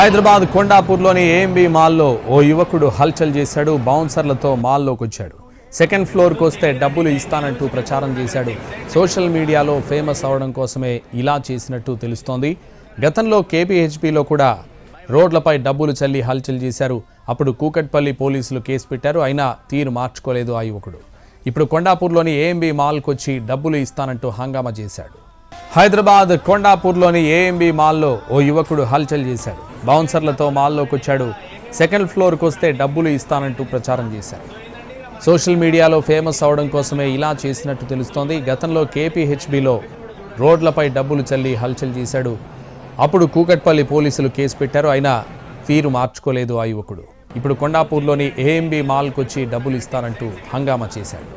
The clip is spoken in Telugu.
హైదరాబాద్ కొండాపూర్లోని ఏఎంబీ మాల్లో ఓ యువకుడు హల్చల్ చేశాడు. బౌన్సర్లతో మాల్లోకి వచ్చాడు. సెకండ్ ఫ్లోర్కి వస్తే డబ్బులు ఇస్తానంటూ ప్రచారం చేశాడు. సోషల్ మీడియాలో ఫేమస్ అవడం కోసమే ఇలా చేసినట్టు తెలుస్తోంది. గతంలో కేపీహెచ్పీలో కూడా రోడ్లపై డబ్బులు చల్లి హల్చల్ చేశారు. అప్పుడు కూకట్పల్లి పోలీసులు కేసు పెట్టారు. అయినా తీరు మార్చుకోలేదు ఆ యువకుడు. ఇప్పుడు కొండాపూర్లోని ఏఎంబీ మాల్కి వచ్చి డబ్బులు ఇస్తానంటూ హంగామా చేశాడు. హైదరాబాద్ కొండాపూర్లోని ఏఎంబీ మాల్లో ఓ యువకుడు హల్చల్ చేశాడు. బౌన్సర్లతో మాల్లోకి వచ్చాడు. సెకండ్ ఫ్లోర్కి వస్తే డబ్బులు ఇస్తానంటూ ప్రచారం చేశారు. సోషల్ మీడియాలో ఫేమస్ అవడం కోసమే ఇలా చేసినట్టు తెలుస్తోంది. గతంలో కేపీహెచ్బీలో రోడ్లపై డబ్బులు చల్లి హల్చల్ చేశాడు. అప్పుడు కూకట్పల్లి పోలీసులు కేసు పెట్టారు. అయినా తీరు మార్చుకోలేదు ఆ యువకుడు. ఇప్పుడు కొండాపూర్లోని ఏఎంబీ మాల్కి వచ్చి డబ్బులు ఇస్తానంటూ హంగామా చేశాడు.